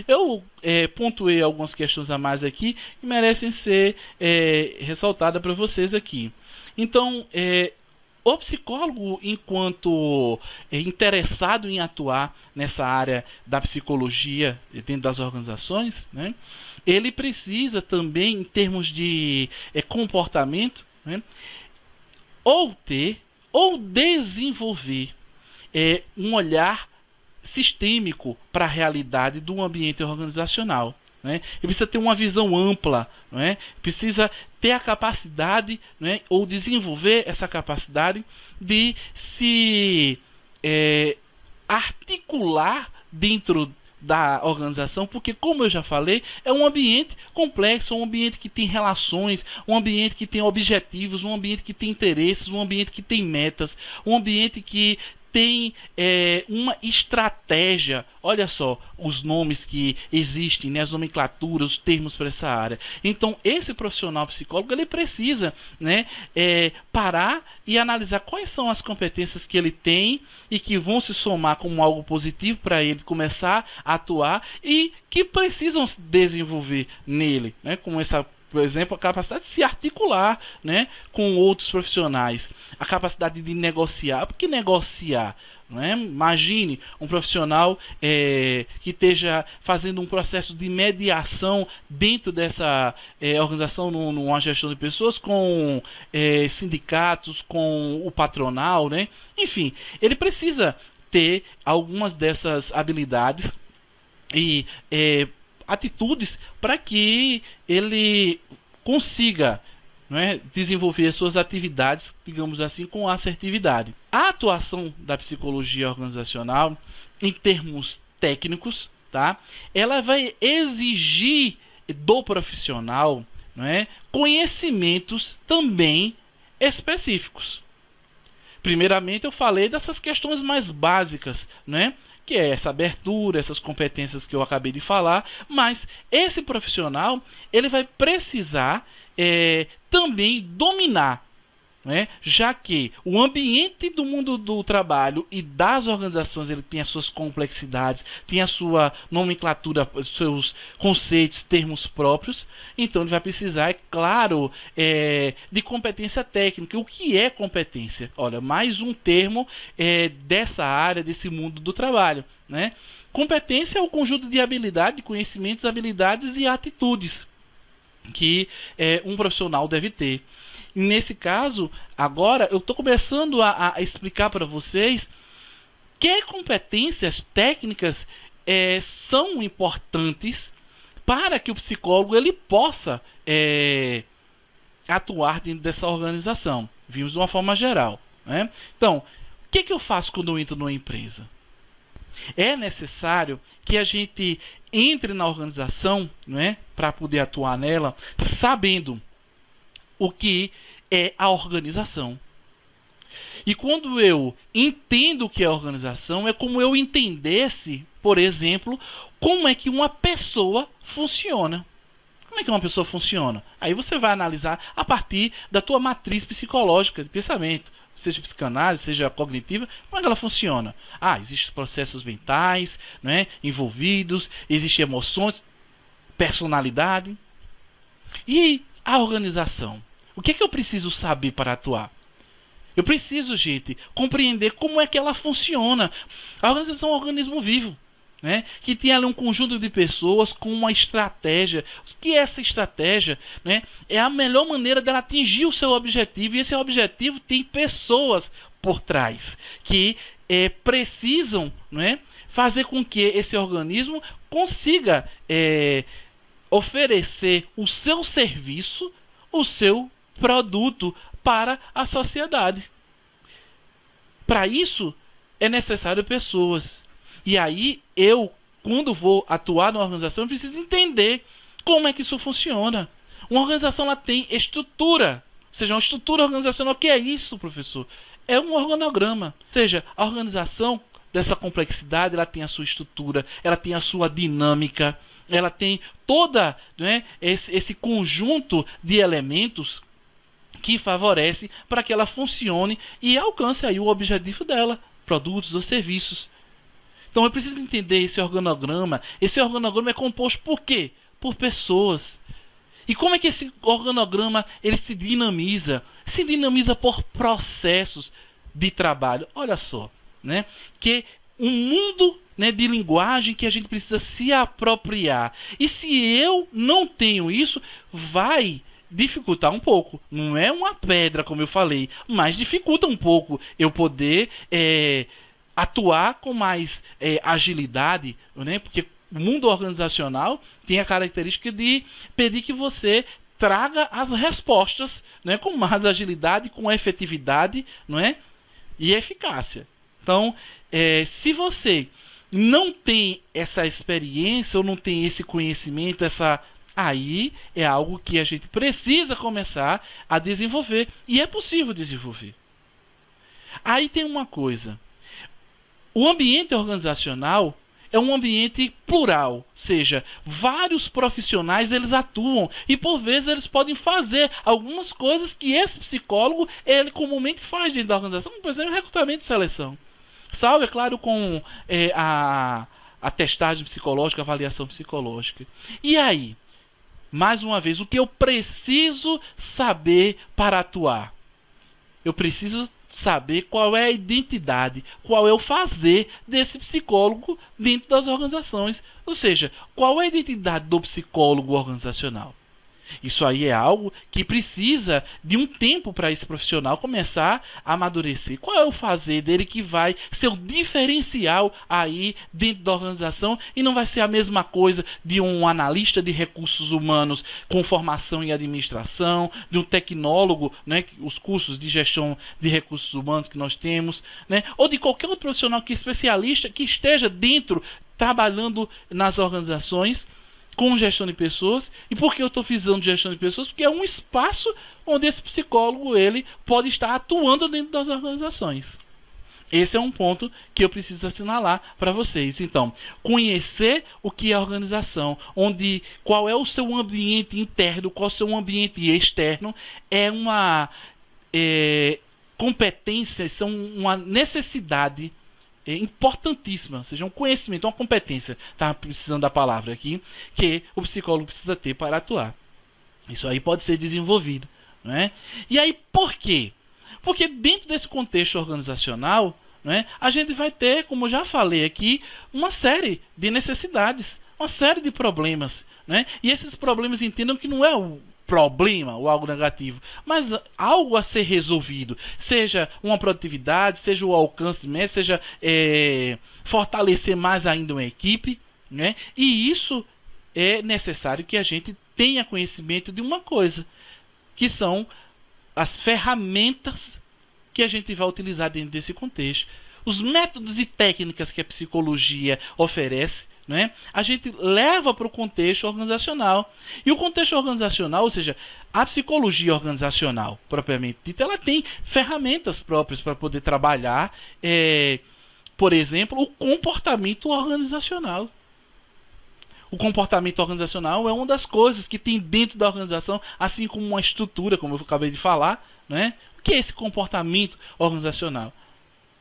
Eu pontuei algumas questões a mais aqui que merecem ser ressaltadas para vocês aqui. Então, o psicólogo, enquanto interessado em atuar nessa área da psicologia dentro das organizações, né, ele precisa também, em termos de comportamento, né, ou ter ou desenvolver um olhar sistêmico para a realidade do ambiente organizacional. Né? Ele precisa ter uma visão ampla, né? Precisa ter a capacidade, né, ou desenvolver essa capacidade de se articular dentro da organização, porque, como eu já falei, é um ambiente complexo, um ambiente que tem relações, um ambiente que tem objetivos, um ambiente que tem interesses, um ambiente que tem metas, um ambiente que tem uma estratégia. Olha só os nomes que existem, né, as nomenclaturas, os termos para essa área. Então, esse profissional psicólogo, ele precisa, né, parar e analisar quais são as competências que ele tem e que vão se somar como algo positivo para ele começar a atuar e que precisam se desenvolver nele, né, como essa, por exemplo, a capacidade de se articular, né, com outros profissionais, a capacidade de negociar. Por que negociar? Não é? Imagine um profissional que esteja fazendo um processo de mediação dentro dessa organização, numa gestão de pessoas, com sindicatos, com o patronal, né? Enfim, ele precisa ter algumas dessas habilidades e atitudes para que ele consiga, não é, desenvolver suas atividades, digamos assim, com assertividade. A atuação da psicologia organizacional, em termos técnicos, tá, ela vai exigir do profissional, não é, conhecimentos também específicos. Primeiramente, eu falei dessas questões mais básicas, né, que é essa abertura, essas competências que eu acabei de falar, mas esse profissional, ele vai precisar também dominar, né? Já que o ambiente do mundo do trabalho e das organizações, ele tem as suas complexidades, tem a sua nomenclatura, os seus conceitos, termos próprios. Então ele vai precisar, é claro, de competência técnica. O que é competência? Olha, mais um termo dessa área, desse mundo do trabalho, né? Competência é o conjunto de habilidades, conhecimentos, habilidades e atitudes que um profissional deve ter. E nesse caso, agora eu estou começando a explicar para vocês que competências técnicas são importantes para que o psicólogo ele possa atuar dentro dessa organização. Vimos de uma forma geral, né? Então, o que eu faço quando eu entro numa empresa? É necessário que a gente entre na organização, né, para poder atuar nela, sabendo o que é a organização. E quando eu entendo o que é a organização, é como eu entendesse, por exemplo, como é que uma pessoa funciona. Como é que uma pessoa funciona? Aí você vai analisar a partir da tua matriz psicológica de pensamento, seja psicanálise, seja cognitiva. Como é que ela funciona? Existem processos mentais, né, envolvidos, existem emoções, personalidade. E a organização? O que é que eu preciso saber para atuar? Eu preciso, gente, compreender como é que ela funciona. A organização é um organismo vivo, né, que tem ali um conjunto de pessoas com uma estratégia. O que é essa estratégia? Né? É a melhor maneira dela atingir o seu objetivo. E esse objetivo tem pessoas por trás que precisam, né, fazer com que esse organismo consiga oferecer o seu serviço, o seu produto para a sociedade. Para isso é necessário pessoas. E aí eu, quando vou atuar na organização, eu preciso entender como é que isso funciona. Uma organização ela tem estrutura, ou seja, uma estrutura organizacional. O que é isso, professor? É um organograma. Ou seja, a organização dessa complexidade, ela tem a sua estrutura, ela tem a sua dinâmica, ela tem toda, né, esse conjunto de elementos que favorece para que ela funcione e alcance aí o objetivo dela, produtos ou serviços. Então eu preciso entender esse organograma. Esse organograma é composto por quê? Por pessoas. E como é que esse organograma ele se dinamiza? Se dinamiza por processos de trabalho. Olha só, né? Que um mundo, né, de linguagem que a gente precisa se apropriar. E se eu não tenho isso, vai dificultar um pouco. Não é uma pedra, como eu falei, mas dificulta um pouco eu poder atuar com mais agilidade, né? Porque o mundo organizacional tem a característica de pedir que você traga as respostas, né, com mais agilidade, com efetividade, não é? E eficácia. Então, se você não tem essa experiência ou não tem esse conhecimento, aí é algo que a gente precisa começar a desenvolver. E é possível desenvolver. Aí tem uma coisa. O ambiente organizacional é um ambiente plural, ou seja, vários profissionais eles atuam e por vezes eles podem fazer algumas coisas que esse psicólogo ele comumente faz dentro da organização, por exemplo, recrutamento e seleção. Salvo, é claro, com a testagem psicológica, a avaliação psicológica. E aí, mais uma vez, o que eu preciso saber para atuar? Eu preciso saber qual é a identidade, qual é o fazer desse psicólogo dentro das organizações. Ou seja, qual é a identidade do psicólogo organizacional? Isso aí é algo que precisa de um tempo para esse profissional começar a amadurecer. Qual é o fazer dele que vai ser o diferencial aí dentro da organização e não vai ser a mesma coisa de um analista de recursos humanos com formação em administração, de um tecnólogo, né, os cursos de gestão de recursos humanos que nós temos, né, ou de qualquer outro profissional que é especialista que esteja dentro, trabalhando nas organizações com gestão de pessoas. E por que eu estou visando gestão de pessoas? Porque é um espaço onde esse psicólogo ele pode estar atuando dentro das organizações. Esse é um ponto que eu preciso assinalar para vocês. Então, conhecer o que é a organização, qual é o seu ambiente interno, qual é o seu ambiente externo, é uma competência, são uma necessidade importantíssima, ou seja, um conhecimento, uma competência, tá precisando da palavra aqui, que o psicólogo precisa ter para atuar. Isso aí pode ser desenvolvido, não é? E aí, por quê? Porque dentro desse contexto organizacional, não é, a gente vai ter, como eu já falei aqui, uma série de necessidades, uma série de problemas, né? E esses problemas entendam que não é o problema ou algo negativo, mas algo a ser resolvido, seja uma produtividade, seja o alcance de meta, seja fortalecer mais ainda uma equipe, né? E isso é necessário que a gente tenha conhecimento de uma coisa, que são as ferramentas que a gente vai utilizar dentro desse contexto. Os métodos e técnicas que a psicologia oferece, né, a gente leva para o contexto organizacional. E o contexto organizacional, ou seja, a psicologia organizacional, propriamente dita, ela tem ferramentas próprias para poder trabalhar, por exemplo, o comportamento organizacional. O comportamento organizacional é uma das coisas que tem dentro da organização, assim como uma estrutura, como eu acabei de falar, né? O que é esse comportamento organizacional?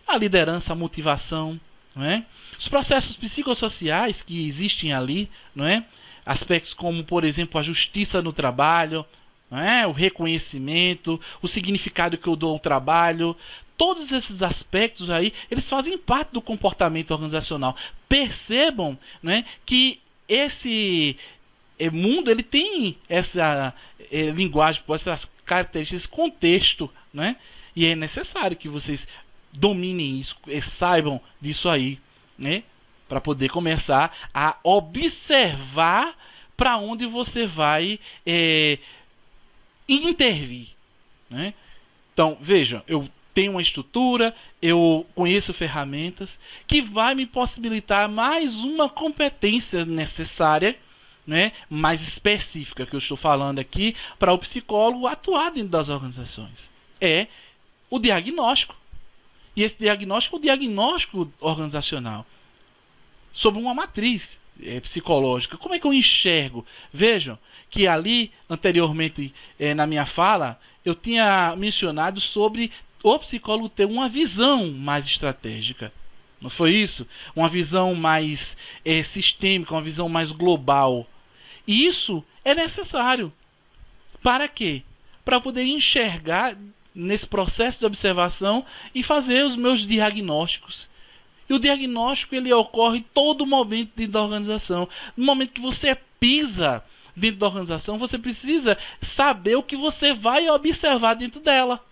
A liderança, a motivação, não é? Os processos psicossociais que existem ali, não é? Aspectos como, por exemplo, a justiça no trabalho, não é? O reconhecimento, o significado que eu dou ao trabalho. Todos esses aspectos aí, eles fazem parte do comportamento organizacional. Percebam, né, que esse mundo ele tem essa linguagem, essas características, esse contexto, né? E é necessário que vocês dominem isso, saibam disso aí, né? Para poder começar a observar para onde você vai intervir, né? Então, vejam, eu tenho uma estrutura, eu conheço ferramentas que vai me possibilitar mais uma competência necessária, né, mais específica que eu estou falando aqui para o psicólogo atuar dentro das organizações. É o diagnóstico. E esse diagnóstico é o diagnóstico organizacional sobre uma matriz psicológica. Como é que eu enxergo? Vejam que ali, anteriormente, na minha fala, eu tinha mencionado sobre o psicólogo ter uma visão mais estratégica. Não foi isso? Uma visão mais sistêmica, uma visão mais global. E isso é necessário. Para quê? Para poder enxergar nesse processo de observação e fazer os meus diagnósticos. E o diagnóstico ele ocorre em todo momento dentro da organização. No momento que você pisa dentro da organização, você precisa saber o que você vai observar dentro dela.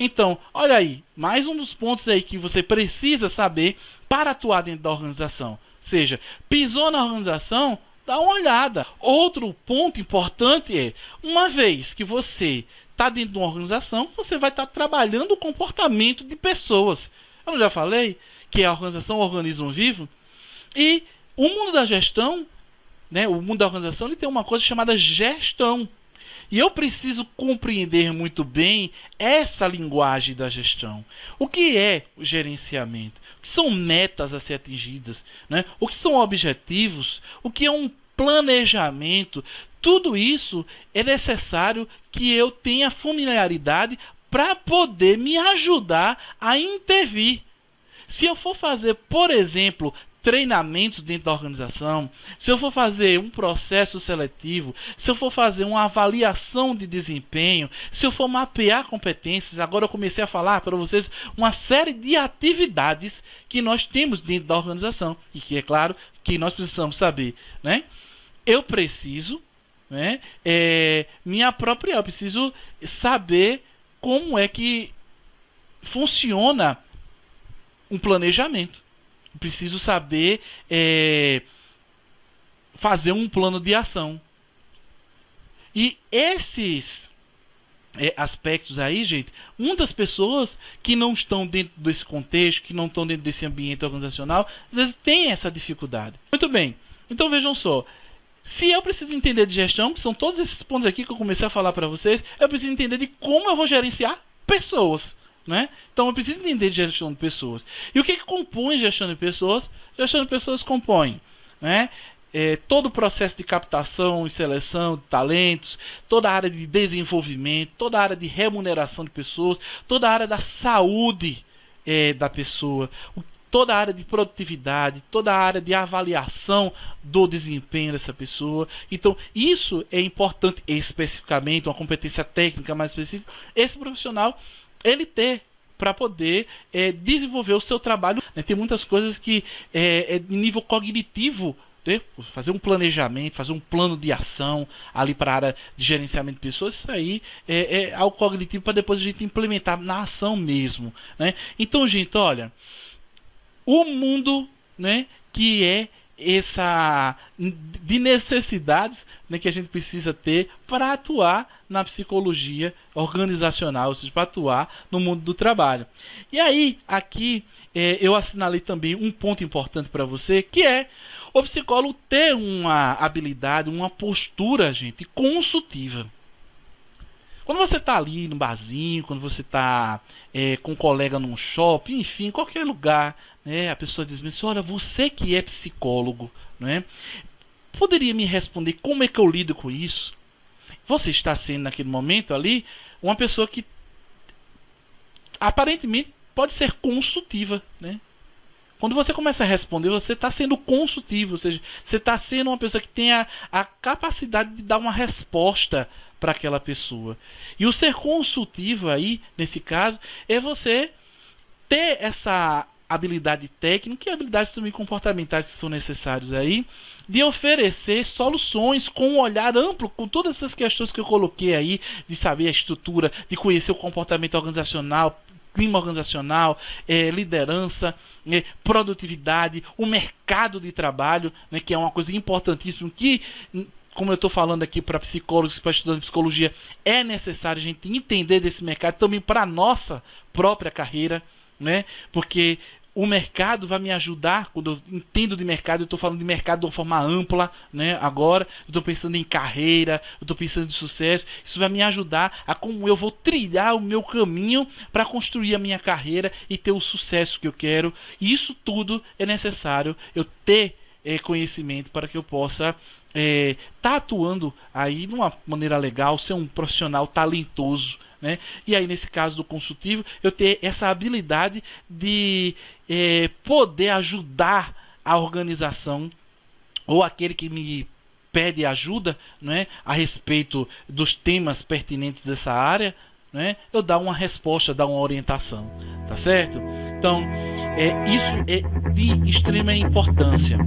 Então, olha aí, mais um dos pontos aí que você precisa saber para atuar dentro da organização. Ou seja, pisou na organização, dá uma olhada. Outro ponto importante é, uma vez que você está dentro de uma organização, você vai estar trabalhando o comportamento de pessoas. Eu não já falei que a organização é um organismo vivo? E o mundo da gestão, né, o mundo da organização, ele tem uma coisa chamada gestão. E eu preciso compreender muito bem essa linguagem da gestão. O que é o gerenciamento? O que são metas a ser atingidas? Né? O que são objetivos? O que é um planejamento? Tudo isso é necessário que eu tenha familiaridade para poder me ajudar a intervir. Se eu for fazer, por exemplo, treinamentos dentro da organização, se eu for fazer um processo seletivo, se eu for fazer uma avaliação de desempenho, se eu for mapear competências, agora eu comecei a falar para vocês uma série de atividades que nós temos dentro da organização e que é claro que nós precisamos saber, né? Eu preciso, né, me apropriar, eu preciso saber como é que funciona um planejamento. Eu preciso saber fazer um plano de ação. E esses aspectos aí, gente, muitas pessoas que não estão dentro desse contexto, que não estão dentro desse ambiente organizacional, às vezes têm essa dificuldade. Muito bem, então vejam só. Se eu preciso entender de gestão, que são todos esses pontos aqui que eu comecei a falar para vocês, eu preciso entender de como eu vou gerenciar pessoas. Né? Então eu preciso entender de gestão de pessoas. E o que compõe gestão de pessoas? Gestão de pessoas compõe, né, todo o processo de captação e seleção de talentos, toda a área de desenvolvimento, toda a área de remuneração de pessoas, toda a área da saúde da pessoa, toda a área de produtividade, toda a área de avaliação do desempenho dessa pessoa. Então isso é importante especificamente, uma competência técnica mais específica, esse profissional ele ter para poder desenvolver o seu trabalho. Tem muitas coisas que é de nível cognitivo, né? Fazer um planejamento, fazer um plano de ação ali para a área de gerenciamento de pessoas, isso aí é algo cognitivo para depois a gente implementar na ação mesmo, né? Então, gente, olha, o mundo, né, que é essa de necessidades, né, que a gente precisa ter para atuar na psicologia organizacional, ou seja, para atuar no mundo do trabalho. E aí, aqui, eu assinalei também um ponto importante para você, que é o psicólogo ter uma habilidade, uma postura, gente, consultiva. Quando você está ali no barzinho, quando você está com um colega num shopping, enfim, qualquer lugar, né, a pessoa diz assim, olha, você que é psicólogo, né, poderia me responder como é que eu lido com isso? Você está sendo, naquele momento ali, uma pessoa que aparentemente pode ser consultiva, né? Quando você começa a responder, você está sendo consultivo, ou seja, você está sendo uma pessoa que tem a capacidade de dar uma resposta para aquela pessoa. E o ser consultivo aí, nesse caso, é você ter essa habilidade técnica e habilidades também comportamentais que são necessários aí, de oferecer soluções com um olhar amplo, com todas essas questões que eu coloquei aí, de saber a estrutura, de conhecer o comportamento organizacional, clima organizacional, liderança, produtividade, o mercado de trabalho, né, que é uma coisa importantíssima que, como eu estou falando aqui para psicólogos, para estudantes de psicologia, é necessário a gente entender desse mercado também para a nossa própria carreira, né, porque o mercado vai me ajudar, quando eu entendo de mercado, eu estou falando de mercado de uma forma ampla, né? Agora eu estou pensando em carreira, eu estou pensando em sucesso, isso vai me ajudar a como eu vou trilhar o meu caminho para construir a minha carreira e ter o sucesso que eu quero. E isso tudo é necessário eu ter conhecimento para que eu possa tá atuando aí de uma maneira legal, ser um profissional talentoso, né? E aí nesse caso do consultivo, eu ter essa habilidade de poder ajudar a organização ou aquele que me pede ajuda, né, a respeito dos temas pertinentes dessa área, né, eu dar uma resposta, dar uma orientação, tá certo? Então, isso é de extrema importância.